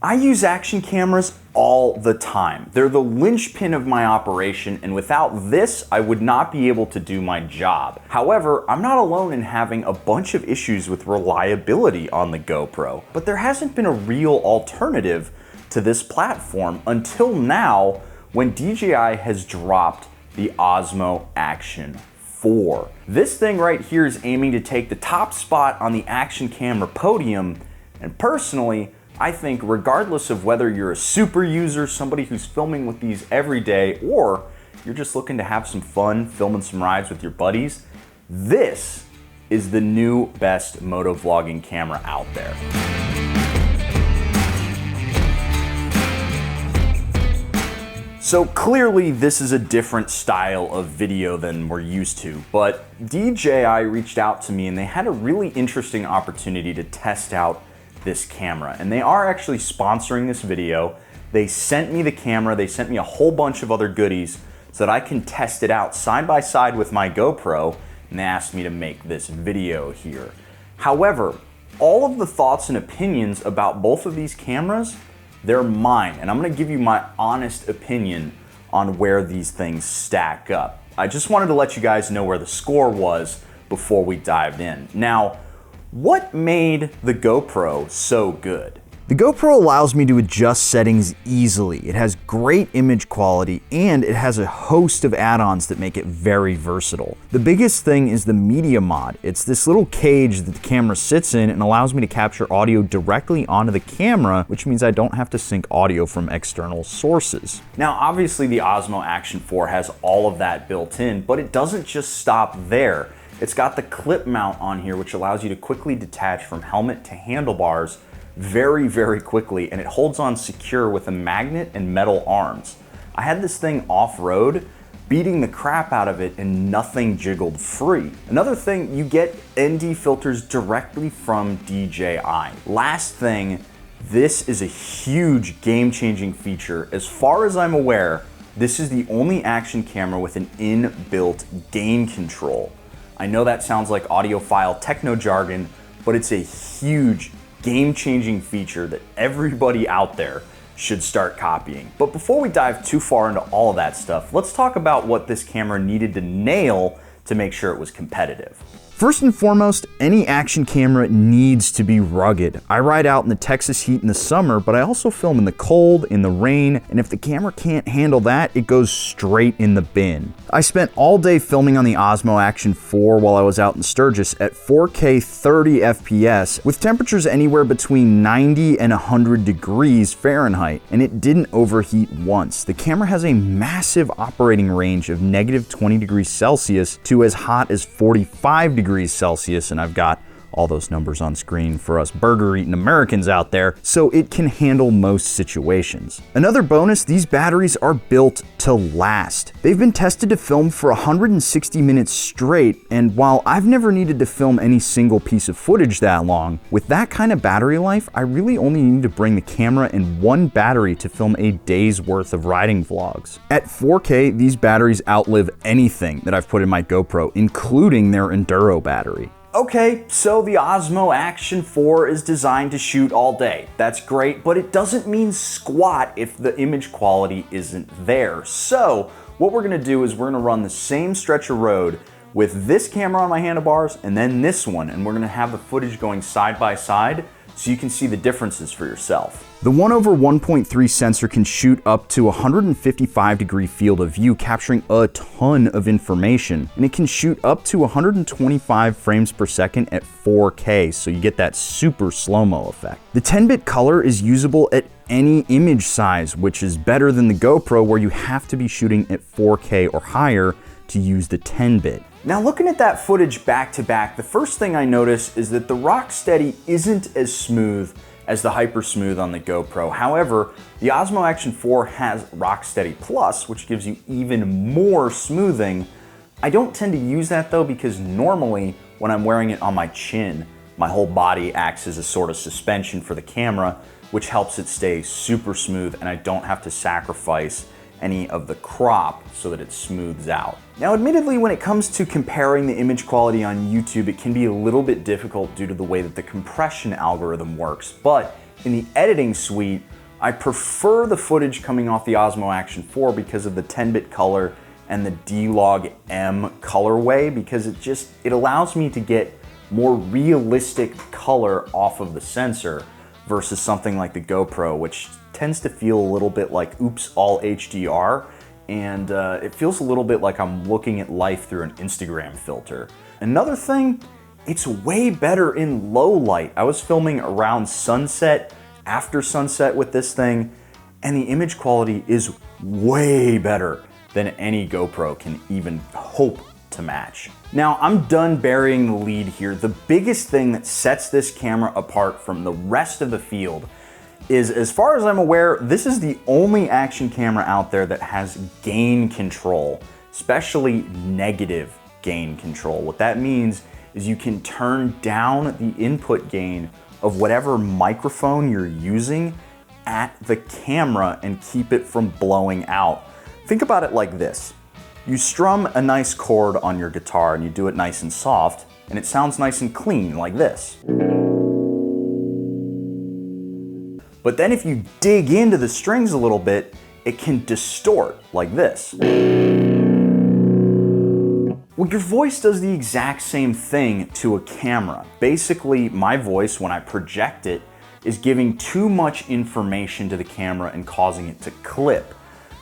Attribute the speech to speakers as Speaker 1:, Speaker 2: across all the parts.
Speaker 1: I use action cameras all the time. They're the linchpin of my operation, and without this, I would not be able to do my job. However, I'm not alone in having a bunch of issues with reliability on the GoPro, but there hasn't been a real alternative to this platform until now, when DJI has dropped the Osmo Action 4. This thing right here is aiming to take the top spot on the action camera podium, and personally, I think regardless of whether you're a super user, somebody who's filming with these every day, or you're just looking to have some fun filming some rides with your buddies, this is the new best motovlogging camera out there. So clearly this is a different style of video than we're used to, but DJI reached out to me and they had a really interesting opportunity to test out this camera, and they are actually sponsoring this video. They sent me the camera, they sent me a whole bunch of other goodies so that I can test it out side by side with my GoPro, and they asked me to make this video here. However, all of the thoughts and opinions about both of these cameras, they're mine, and I'm gonna give you my honest opinion on where these things stack up. I just wanted to let you guys know where the score was before we dived in. Now, what made the GoPro so good? The GoPro allows me to adjust settings easily. It has great image quality and it has a host of add-ons that make it very versatile. The biggest thing is the media mod. It's this little cage that the camera sits in and allows me to capture audio directly onto the camera, which means I don't have to sync audio from external sources. Now, obviously the Osmo Action 4 has all of that built in, but it doesn't just stop there. It's got the clip mount on here, which allows you to quickly detach from helmet to handlebars very, very quickly, and it holds on secure with a magnet and metal arms. I had this thing off-road, beating the crap out of it, and nothing jiggled free. Another thing, you get ND filters directly from DJI. Last thing, this is a huge game-changing feature. As far as I'm aware, this is the only action camera with an inbuilt gain control. I know that sounds like audiophile techno jargon, but it's a huge game-changing feature that everybody out there should start copying. But before we dive too far into all of that stuff, let's talk about what this camera needed to nail to make sure it was competitive. First and foremost, any action camera needs to be rugged. I ride out in the Texas heat in the summer, but I also film in the cold, in the rain, and if the camera can't handle that, it goes straight in the bin. I spent all day filming on the Osmo Action 4 while I was out in Sturgis at 4K 30 FPS with temperatures anywhere between 90 and 100 degrees Fahrenheit, and it didn't overheat once. The camera has a massive operating range of negative 20 degrees Celsius to as hot as 45 degrees Celsius, and I've got all those numbers on screen for us burger-eating Americans out there, so it can handle most situations. Another bonus, these batteries are built to last. They've been tested to film for 160 minutes straight, and while I've never needed to film any single piece of footage that long, with that kind of battery life, I really only need to bring the camera and one battery to film a day's worth of riding vlogs. At 4K, these batteries outlive anything that I've put in my GoPro, including their Enduro battery. Okay, so the Osmo Action 4 is designed to shoot all day. That's great, but it doesn't mean squat if the image quality isn't there. So what we're gonna do is we're gonna run the same stretch of road with this camera on my handlebars and then this one, and we're gonna have the footage going side by side so you can see the differences for yourself. The 1/1.3 sensor can shoot up to 155 degree field of view, capturing a ton of information, and it can shoot up to 125 frames per second at 4K, so you get that super slow-mo effect. The 10-bit color is usable at any image size, which is better than the GoPro where you have to be shooting at 4K or higher to use the 10-bit. Now looking at that footage back to back, the first thing I notice is that the Rocksteady isn't as smooth as the Hyper Smooth on the GoPro. However, the Osmo Action 4 has Rocksteady Plus, which gives you even more smoothing. I don't tend to use that though, because normally when I'm wearing it on my chin, my whole body acts as a sort of suspension for the camera, which helps it stay super smooth, and I don't have to sacrifice any of the crop so that it smooths out. Now, admittedly, when it comes to comparing the image quality on YouTube, it can be a little bit difficult due to the way that the compression algorithm works, but in the editing suite, I prefer the footage coming off the Osmo Action 4 because of the 10-bit color and the D-Log M colorway, because it allows me to get more realistic color off of the sensor versus something like the GoPro, which tends to feel a little bit like oops all HDR, and it feels a little bit like I'm looking at life through an Instagram filter. Another thing, it's way better in low light. I was filming around sunset, after sunset with this thing, and the image quality is way better than any GoPro can even hope to match. Now, I'm done burying the lead here. The biggest thing that sets this camera apart from the rest of the field is, as far as I'm aware, this is the only action camera out there that has gain control, especially negative gain control. What that means is you can turn down the input gain of whatever microphone you're using at the camera and keep it from blowing out. Think about it like this. You strum a nice chord on your guitar and you do it nice and soft, and it sounds nice and clean like this. But then if you dig into the strings a little bit, it can distort like this. Well, your voice does the exact same thing to a camera. Basically, my voice, when I project it, is giving too much information to the camera and causing it to clip.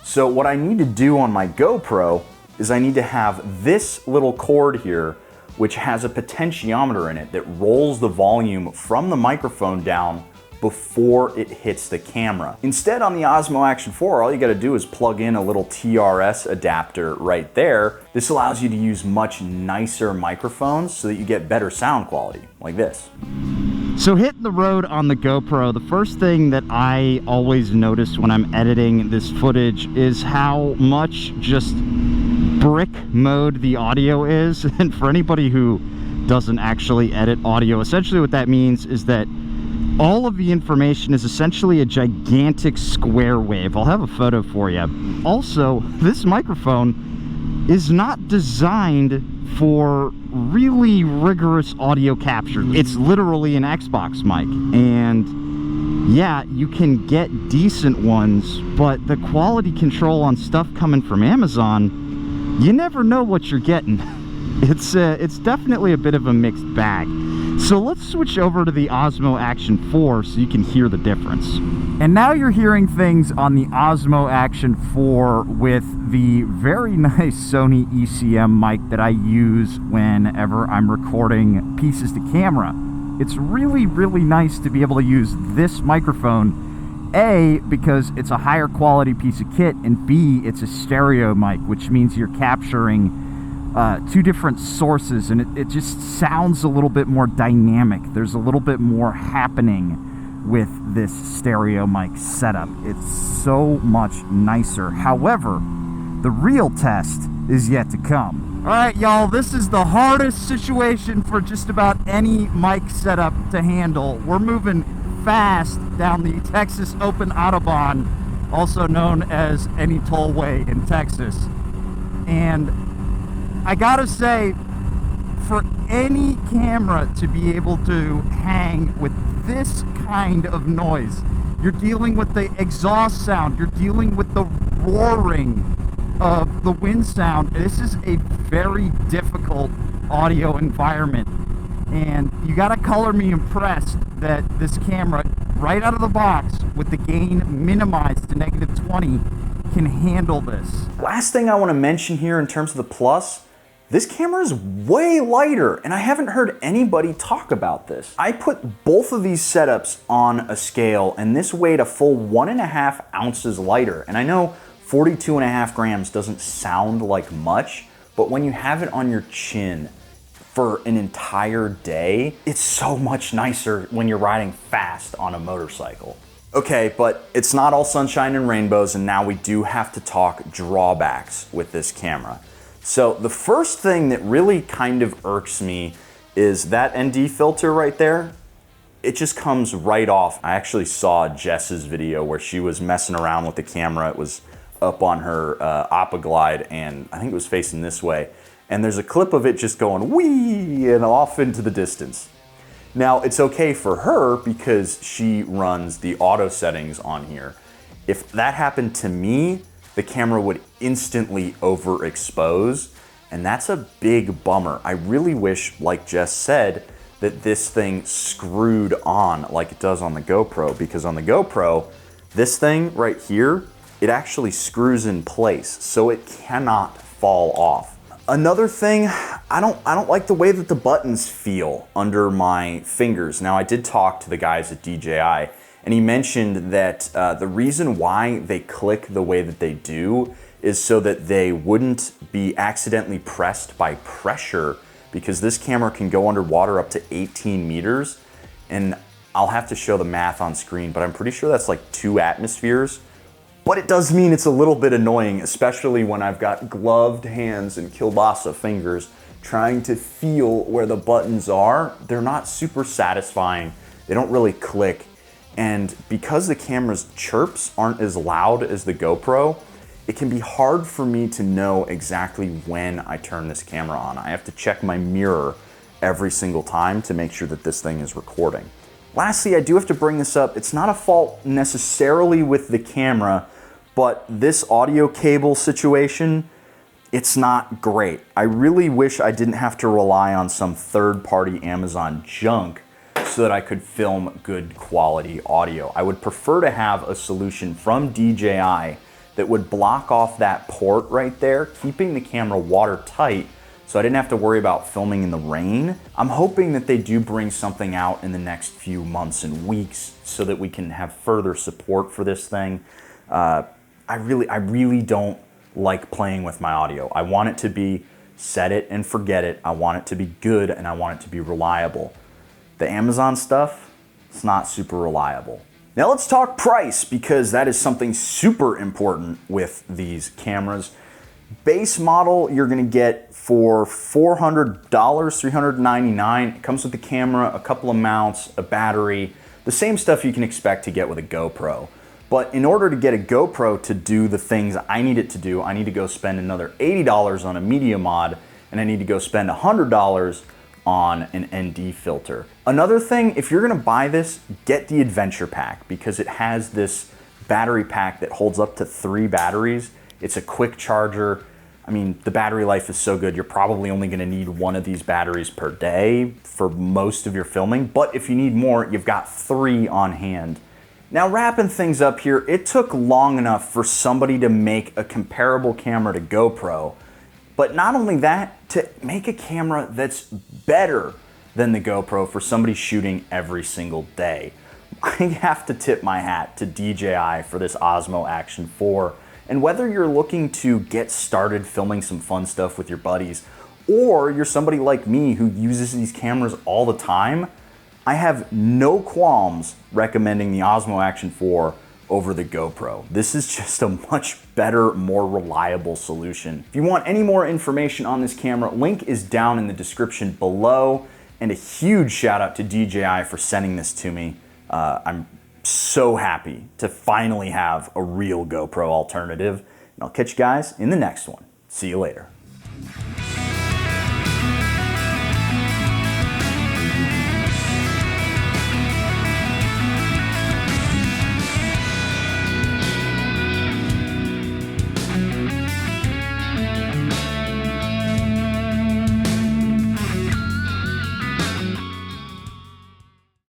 Speaker 1: So what I need to do on my GoPro is I need to have this little cord here, which has a potentiometer in it that rolls the volume from the microphone down before it hits the camera. Instead, on the Osmo Action 4, all you gotta do is plug in a little TRS adapter right there. This allows you to use much nicer microphones so that you get better sound quality, like this.
Speaker 2: So hitting the road on the GoPro, the first thing that I always notice when I'm editing this footage is how much just brick mode the audio is. And for anybody who doesn't actually edit audio, essentially what that means is that all of the information is essentially a gigantic square wave. I'll have a photo for you. Also, this microphone is not designed for really rigorous audio capture. It's literally an Xbox mic, and yeah, you can get decent ones, but the quality control on stuff coming from Amazon, you never know what you're getting. It's definitely a bit of a mixed bag. So let's switch over to the Osmo Action 4 so you can hear the difference. And now you're hearing things on the Osmo Action 4 with the very nice Sony ECM mic that I use whenever I'm recording pieces to camera. It's really, really nice to be able to use this microphone, A, because it's a higher quality piece of kit, and B, it's a stereo mic, which means you're capturing two different sources, and it just sounds a little bit more dynamic. There's a little bit more happening with this stereo mic setup. It's so much nicer. However, the real test is yet to come. All right, y'all, this is the hardest situation for just about any mic setup to handle. We're moving fast down the Texas Open Autobahn, also known as any tollway in Texas. And I gotta say, for any camera to be able to hang with this kind of noise, you're dealing with the exhaust sound, you're dealing with the roaring of the wind sound. This is a very difficult audio environment, and you gotta color me impressed that this camera, right out of the box, with the gain minimized to -20, can handle this.
Speaker 1: Last thing I want to mention here in terms of the plus, this camera is way lighter, and I haven't heard anybody talk about this. I put both of these setups on a scale, and this weighed a full 1.5 ounces lighter. And I know 42.5 grams doesn't sound like much, but when you have it on your chin for an entire day, it's so much nicer when you're riding fast on a motorcycle. Okay, but it's not all sunshine and rainbows, and now we do have to talk drawbacks with this camera. So the first thing that really kind of irks me is that ND filter right there. It just comes right off. I actually saw Jess's video where she was messing around with the camera. It was up on her Glide, and I think it was facing this way. And there's a clip of it just going wee and off into the distance. Now, it's okay for her because she runs the auto settings on here. If that happened to me, the camera would instantly overexpose, and that's a big bummer. I really wish, like Jess said, that this thing screwed on like it does on the GoPro, because on the GoPro, this thing right here, it actually screws in place, so it cannot fall off. Another thing, I don't like the way that the buttons feel under my fingers. Now, I did talk to the guys at DJI, and he mentioned that the reason why they click the way that they do is so that they wouldn't be accidentally pressed by pressure, because this camera can go underwater up to 18 meters, and I'll have to show the math on screen, but I'm pretty sure that's like 2 atmospheres. But it does mean it's a little bit annoying, especially when I've got gloved hands and kielbasa fingers trying to feel where the buttons are. They're not super satisfying. They don't really click. And because the camera's chirps aren't as loud as the GoPro, it can be hard for me to know exactly when I turn this camera on. I have to check my mirror every single time to make sure that this thing is recording. Lastly, I do have to bring this up. It's not a fault necessarily with the camera, but this audio cable situation, it's not great. I really wish I didn't have to rely on some third-party Amazon junk so that I could film good quality audio. I would prefer to have a solution from DJI that would block off that port right there, keeping the camera watertight, so I didn't have to worry about filming in the rain. I'm hoping that they do bring something out in the next few months and weeks so that we can have further support for this thing. I really don't like playing with my audio. I want it to be set it and forget it. I want it to be good, and I want it to be reliable. The Amazon stuff, it's not super reliable. Now let's talk price, because that is something super important with these cameras. Base model you're gonna get for $400, $399. It comes with the camera, a couple of mounts, a battery, the same stuff you can expect to get with a GoPro. But in order to get a GoPro to do the things I need it to do, I need to go spend another $80 on a media mod, and I need to go spend $100 on an ND filter. Another thing, if you're gonna buy this, get the adventure pack, because it has this battery pack that holds up to 3 batteries. It's a quick charger. I mean, the battery life is so good, you're probably only gonna need 1 of these batteries per day for most of your filming, but if you need more, you've got 3 on hand. Now, wrapping things up here, it took long enough for somebody to make a comparable camera to GoPro, but not only that, to make a camera that's better than the GoPro for somebody shooting every single day. I have to tip my hat to DJI for this Osmo Action 4. And whether you're looking to get started filming some fun stuff with your buddies, or you're somebody like me who uses these cameras all the time, I have no qualms recommending the Osmo Action 4 over the GoPro. This is just a much better, more reliable solution. If you want any more information on this camera, link is down in the description below. And a huge shout out to DJI for sending this to me. I'm so happy to finally have a real GoPro alternative. And I'll catch you guys in the next one. See you later.